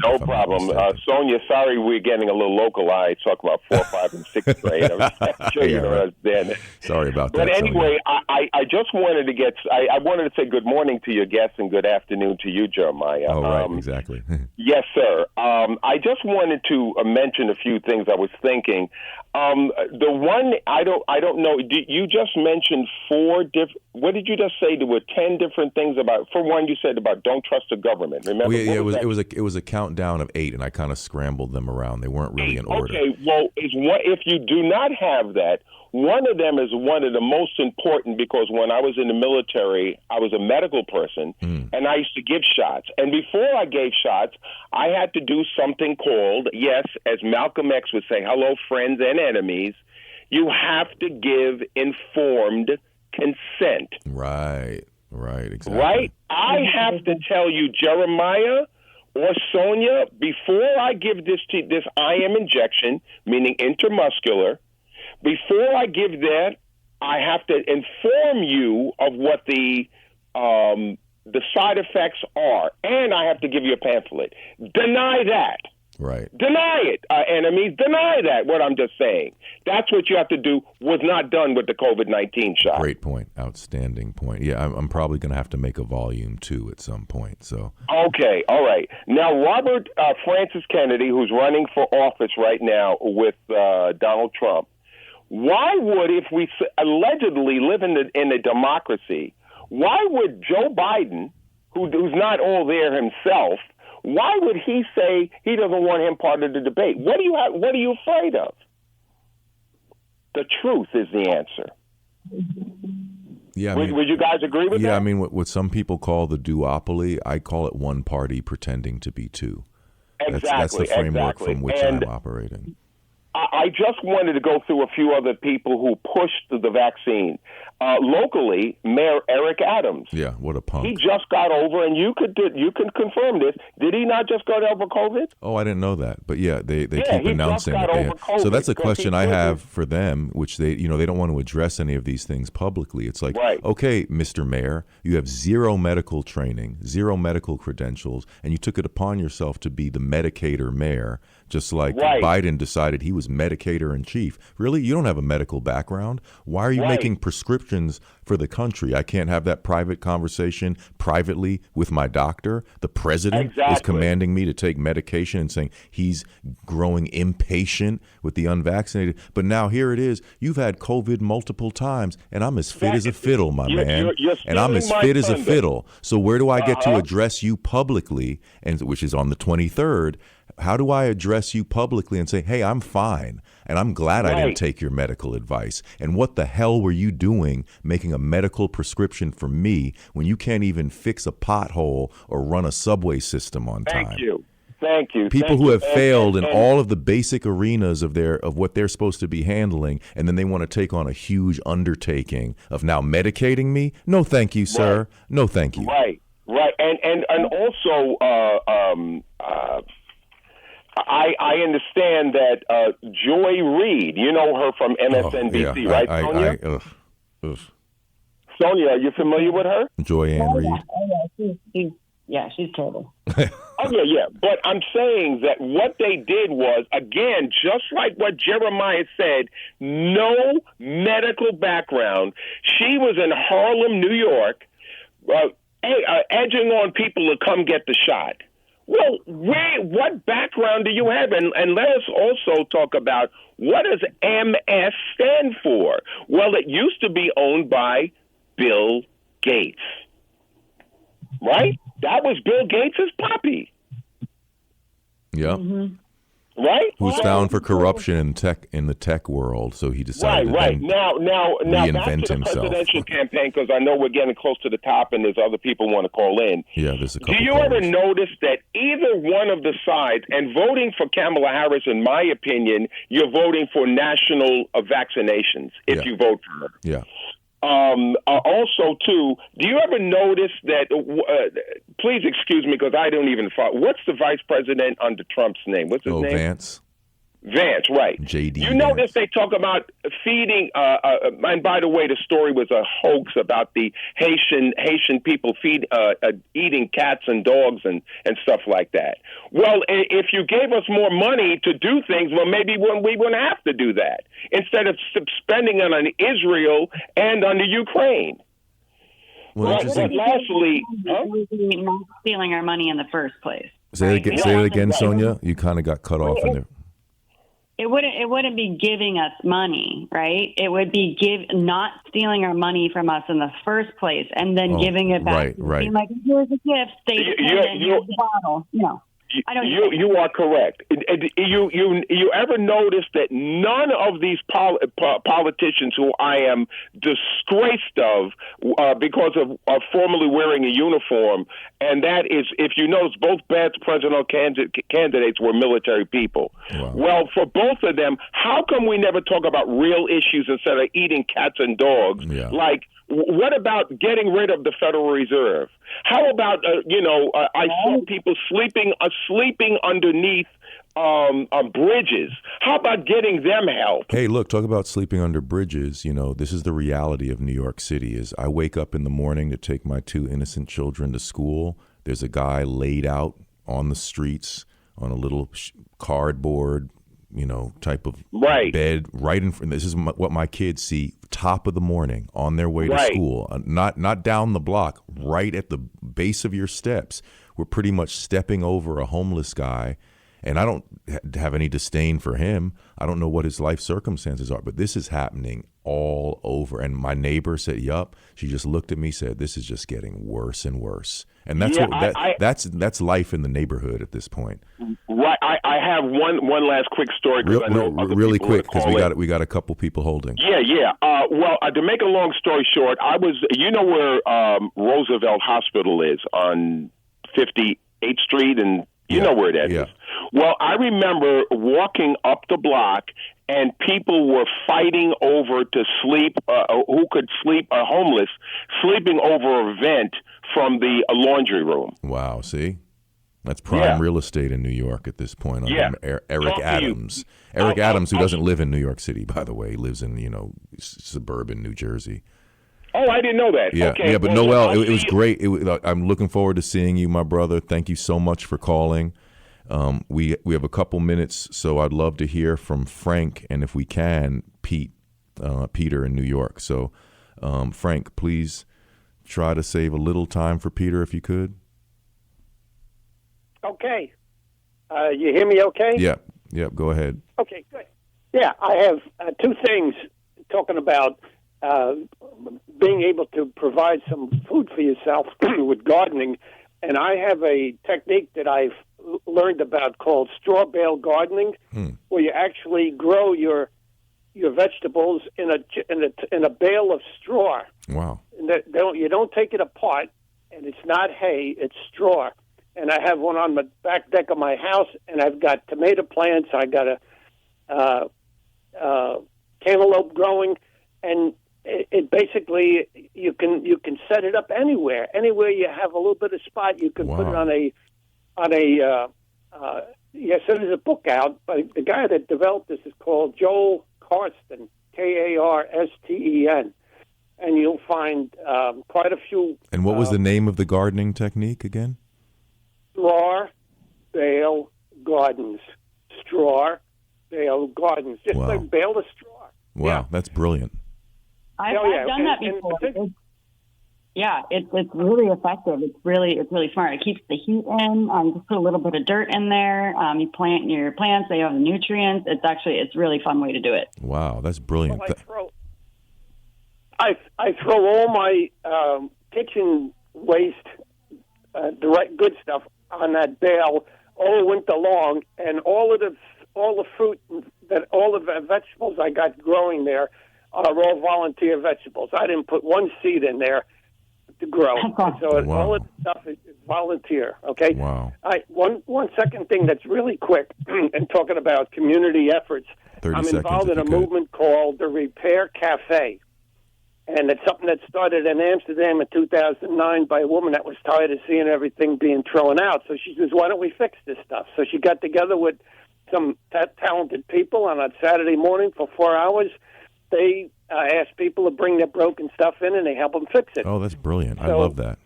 Speaker 4: No problem. Sonja, sorry we're getting a little localized, talk about 4, 5, and 6 train. I'm sure you don't understand.
Speaker 2: Sorry about that.
Speaker 4: But anyway, I just wanted to I wanted to say good morning to your guests and good afternoon to you, Jeremiah.
Speaker 2: Oh, right, exactly.
Speaker 4: Yes, sir. I just wanted to mention a few things I was thinking. The one, I don't know, you just mentioned 4 different, what did you just say? There were 10 different things about, for one, you said about don't trust the government. Remember?
Speaker 2: Well, it was a countdown of 8, and I kind of scrambled them around. They weren't really in order.
Speaker 4: Okay, well, if you do not have that, one of them is one of the most important because when I was in the military, I was a medical person, and I used to give shots. And before I gave shots, I had to do something called, yes, as Malcolm X would say, hello, friends and enemies, you have to give informed consent.
Speaker 2: Right, exactly.
Speaker 4: Right? I have to tell you, Jeremiah, or Sonja, before I give this IM injection, meaning intramuscular, before I give that, I have to inform you of what the side effects are, and I have to give you a pamphlet. Deny that.
Speaker 2: Right.
Speaker 4: Deny it, enemies. Deny that, what I'm just saying. That's what you have to do, was not done with the COVID-19 shot.
Speaker 2: Great point. Outstanding point. Yeah, I'm probably going to have to make a volume 2 at some point. So.
Speaker 4: Okay, all right. Now, Robert Francis Kennedy, who's running for office right now with Donald Trump, why would, if we allegedly live in a democracy, why would Joe Biden, who's not all there himself, why would he say he doesn't want him part of the debate? What are you afraid of? The truth is the answer.
Speaker 2: Yeah,
Speaker 4: would you guys agree with that?
Speaker 2: Yeah, I mean, what some people call the duopoly, I call it one party pretending to be two.
Speaker 4: Exactly.
Speaker 2: That's the framework from which
Speaker 4: I'm
Speaker 2: operating.
Speaker 4: I just wanted to go through a few other people who pushed the vaccine. Locally, Mayor Eric Adams.
Speaker 2: Yeah, what a punk.
Speaker 4: He just got over, and you can confirm this. Did he not just got over COVID?
Speaker 2: Oh, I didn't know that. But yeah, they keep
Speaker 4: he
Speaker 2: announcing
Speaker 4: just got
Speaker 2: it.
Speaker 4: over COVID.
Speaker 2: So that's a question I have for them, which they don't want to address any of these things publicly. It's like, okay, Mr. Mayor, you have zero medical training, zero medical credentials, and you took it upon yourself to be the medicator mayor, just like Biden decided he was medicator in chief. Really? You don't have a medical background? Why are you making prescriptions for the country? I can't have that private conversation privately with my doctor. The president is commanding me to take medication and saying he's growing impatient with the unvaccinated. But now here it is. You've had COVID multiple times, and I'm as fit as a fiddle, my man. And I'm as fit as a fiddle. So where do I get to address you publicly, and which is on the 23rd? How do I address you publicly and say, hey, I'm fine, and I'm glad I didn't take your medical advice? And what the hell were you doing making a medical prescription for me when you can't even fix a pothole or run a subway system on time?
Speaker 4: Thank you.
Speaker 2: People who have failed in all of the basic arenas of what they're supposed to be handling, and then they want to take on a huge undertaking of now medicating me? No, thank you, sir. No, thank you.
Speaker 4: Right. And also, I understand that Joy Reid, you know her from MSNBC, right, Sonja? Sonja, are you familiar with her?
Speaker 2: Joy Ann Reid.
Speaker 3: She's total.
Speaker 4: Yeah. But I'm saying that what they did was, again, just like what Jeremiah said, no medical background. She was in Harlem, New York, edging on people to come get the shot. Well, what background do you have? And let us also talk about, what does MS stand for? Well, it used to be owned by Bill Gates, right? That was Bill Gates' puppy.
Speaker 2: Yeah.
Speaker 3: Mm-hmm.
Speaker 4: Right?
Speaker 2: Who's down for corruption in the tech world, so he decided to
Speaker 4: now
Speaker 2: reinvent
Speaker 4: back to the
Speaker 2: himself.
Speaker 4: Presidential campaign, because I know we're getting close to the top and there's other people want to call in.
Speaker 2: Yeah, there's a couple.
Speaker 4: Do you ever notice that either one of the sides, and voting for Kamala Harris, in my opinion, you're voting for national vaccinations if you vote for her.
Speaker 2: Yeah.
Speaker 4: Also, too, do you ever notice that, please excuse me because I don't even follow, what's the vice president under Trump's name? What's his name?
Speaker 2: Vance.
Speaker 4: Vance, right.
Speaker 2: J.D.
Speaker 4: You notice they talk about feeding, and by the way, the story was a hoax about the Haitian people eating cats and dogs and stuff like that. Well, if you gave us more money to do things, well, maybe we wouldn't have to do that, instead of spending it on Israel and on the Ukraine.
Speaker 2: Well,
Speaker 4: lastly,
Speaker 3: not stealing our money in the first place.
Speaker 2: Say it again, Sonja. You kind of got cut off in there.
Speaker 3: It wouldn't be giving us money, right? It would be not stealing our money from us in the first place and then giving it back.
Speaker 2: Right.
Speaker 3: Being like, here's a gift, here's the bottle.
Speaker 4: You are correct. You ever notice that none of these politicians who I am disgraced of because of formerly wearing a uniform, and that is, if you notice, both presidential candidates were military people.
Speaker 2: Wow.
Speaker 4: Well, for both of them, how come we never talk about real issues instead of eating cats and dogs?
Speaker 2: Yeah.
Speaker 4: Like What about getting rid of the Federal Reserve? How about I saw people sleeping underneath bridges. How about getting them help?
Speaker 2: Hey, look, talk about sleeping under bridges. This is the reality of New York City. Is I wake up in the morning to take my 2 innocent children to school. There's a guy laid out on the streets on a little cardboard, type of bed right in front. This is what my kids see top of the morning on their way to school, not down the block, right at the base of your steps. We're pretty much stepping over a homeless guy. And I don't have any disdain for him. I don't know what his life circumstances are, but this is happening all over. And my neighbor said, "Yup." She just looked at me, said, "This is just getting worse and worse." And that's that's life in the neighborhood at this point.
Speaker 4: Right. I have one last quick story.
Speaker 2: Really quick, because we got a couple people holding.
Speaker 4: Yeah. Well, to make a long story short, I was, where Roosevelt Hospital is on 58th Street, and you know where that is. Well, I remember walking up the block, and people were fighting over to sleep, who could sleep, homeless, sleeping over a vent from the laundry room.
Speaker 2: Wow, see? That's prime real estate in New York at this point. Eric Adams. Eric Adams, who doesn't live in New York City, by the way. He lives in, suburban New Jersey.
Speaker 4: Oh, I didn't know that.
Speaker 2: Yeah,
Speaker 4: okay.
Speaker 2: Yeah, but Noel, it was great. I'm looking forward to seeing you, my brother. Thank you so much for calling. We have a couple minutes, so I'd love to hear from Frank, and if we can, Peter in New York. So, Frank, please try to save a little time for Peter if you could.
Speaker 5: Okay. You hear me okay?
Speaker 2: Yep, go ahead.
Speaker 5: Okay, good. Yeah, I have two things talking about being able to provide some food for yourself with gardening. And I have a technique that I've learned about called straw bale gardening, where you actually grow your vegetables in a bale of straw.
Speaker 2: Wow!
Speaker 5: And you don't take it apart, and it's not hay; it's straw. And I have one on the back deck of my house, and I've got tomato plants. I got a cantaloupe growing, and it basicly you can set it up anywhere you have a little bit of spot. You can put it on a so there's a book out, but the guy that developed this is called Joel Karsten, Karsten, and you'll find quite a few.
Speaker 2: And what was the name of the gardening technique again?
Speaker 5: Straw bale gardens. Straw bale gardens. Just like bale of straw.
Speaker 2: Wow, that's brilliant.
Speaker 3: I've done that before. It's really effective. It's really smart. It keeps the heat in. Just put a little bit of dirt in there. You plant your plants. They have the nutrients. It's a really fun way to do it.
Speaker 2: Wow, that's brilliant.
Speaker 5: Well, I throw all my kitchen waste, the right good stuff, on that bale all winter long, and all the fruit all the vegetables I got growing there are all volunteer vegetables. I didn't put one seed in there to grow. So all of the stuff is volunteer, okay?
Speaker 2: Wow.
Speaker 5: One second thing that's really quick, and talking about community efforts, I'm involved in a movement called the Repair Cafe. And it's something that started in Amsterdam in 2009 by a woman that was tired of seeing everything being thrown out. So she says, why don't we fix this stuff? So she got together with some talented people on a Saturday morning for 4 hours. They ask people to bring their broken stuff in, and they help them fix it.
Speaker 2: Oh, that's brilliant. I love that.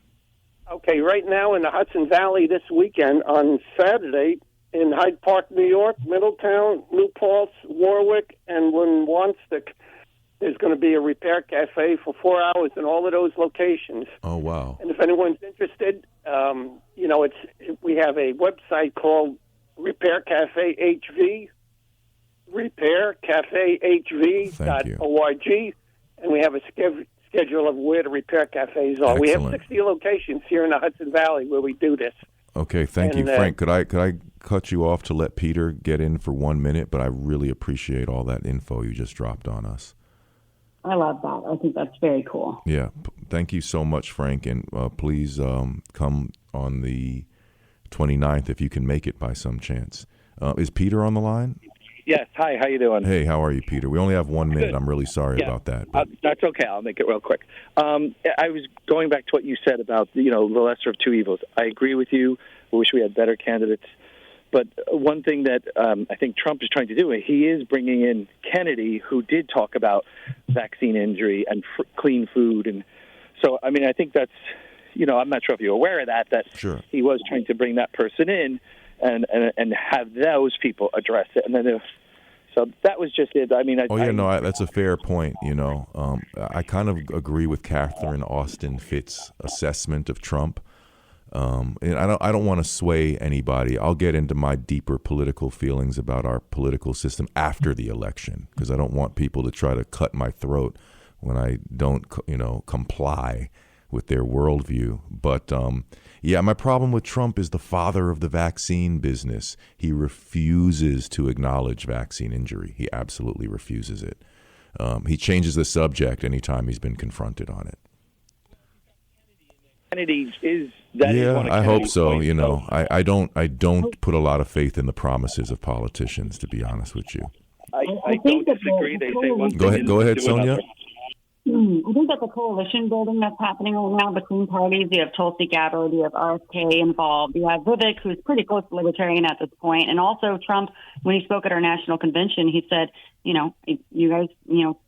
Speaker 5: Okay, right now in the Hudson Valley this weekend, on Saturday, in Hyde Park, New York, Middletown, New Paltz, Warwick, and Wansdyck, there's going to be a repair cafe for 4 hours in all of those locations.
Speaker 2: Oh, wow.
Speaker 5: And if anyone's interested, we have a website called Repair Cafe HV, repaircafehv.org, and we have a schedule of where the repair cafes are.
Speaker 2: Excellent.
Speaker 5: We have 60 locations here in the Hudson Valley where we do this.
Speaker 2: Okay, thank you, Frank. Could I cut you off to let Peter get in for 1 minute? But I really appreciate all that info you just dropped on us.
Speaker 3: I love that. I think that's very cool.
Speaker 2: Yeah, thank you so much, Frank, and please come on the 29th if you can make it by some chance. Is Peter on the line?
Speaker 6: Yes. Hi, how you doing?
Speaker 2: Hey, how are you, Peter? We only have 1 minute.
Speaker 6: Good.
Speaker 2: I'm really sorry about that.
Speaker 6: That's okay. I'll make it real quick. I was going back to what you said about, the lesser of two evils. I agree with you. I wish we had better candidates. But one thing that I think Trump is trying to do, he is bringing in Kennedy, who did talk about vaccine injury and clean food. And so, I mean, I think that's, I'm not sure if you're aware of that
Speaker 2: Sure.
Speaker 6: He was trying to bring that person in and have those people address it. And then so that was just it. I mean,
Speaker 2: that's a fair point. I kind of agree with Catherine Austin Fitt's assessment of Trump. And I don't want to sway anybody. I'll get into my deeper political feelings about our political system after the election, because I don't want people to try to cut my throat when I don't, comply with their worldview. But my problem with Trump is the father of the vaccine business. He refuses to acknowledge vaccine injury. He absolutely refuses it. He changes the subject anytime he's been confronted on it.
Speaker 6: Kennedy is that?
Speaker 2: Yeah,
Speaker 6: is one of
Speaker 2: I hope so.
Speaker 6: points,
Speaker 2: I don't put a lot of faith in the promises of politicians, to be honest with you.
Speaker 6: I don't disagree. They say one thing.
Speaker 2: Go ahead,
Speaker 6: do
Speaker 2: Sonja.
Speaker 6: another.
Speaker 3: I think that the coalition building that's happening right now between parties, you have Tulsi Gabbard, you have RFK involved, you have Vivek, who's pretty close to libertarian at this point, and also Trump, when he spoke at our national convention, he said, you guys,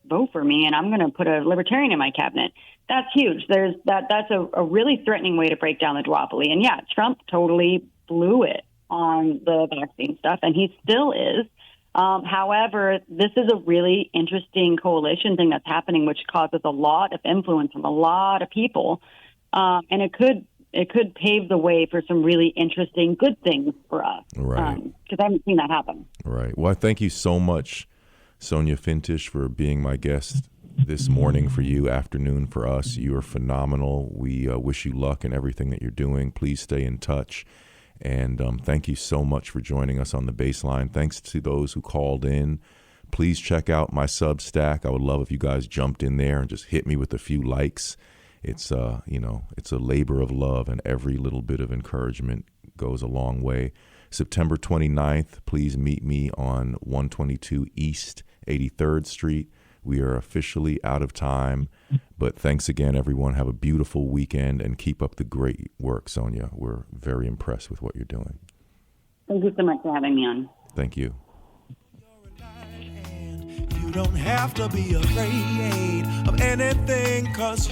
Speaker 3: vote for me, and I'm going to put a libertarian in my cabinet. That's huge. That's a really threatening way to break down the duopoly. And yeah, Trump totally blew it on the vaccine stuff, and he still is. However, this is a really interesting coalition thing that's happening, which causes a lot of influence from a lot of people, and it could pave the way for some really interesting, good things for us.
Speaker 2: Right.
Speaker 3: Because I haven't seen that happen.
Speaker 2: Right. Well, thank you so much, Sonja Feintech, for being my guest this morning for you, afternoon for us. You are phenomenal. We wish you luck in everything that you're doing. Please stay in touch. And thank you so much for joining us on the Bassline. Thanks to those who called in. Please check out my Substack. I would love if you guys jumped in there and just hit me with a few likes. It's it's a labor of love, and every little bit of encouragement goes a long way. September 29th, please meet me on 122 East 83rd Street. We are officially out of time, but thanks again, everyone. Have a beautiful weekend and keep up the great work, Sonja. We're very impressed with what you're doing.
Speaker 3: Thank you so much for having me on.
Speaker 2: Thank you.
Speaker 1: You don't have to be afraid of anything, 'cause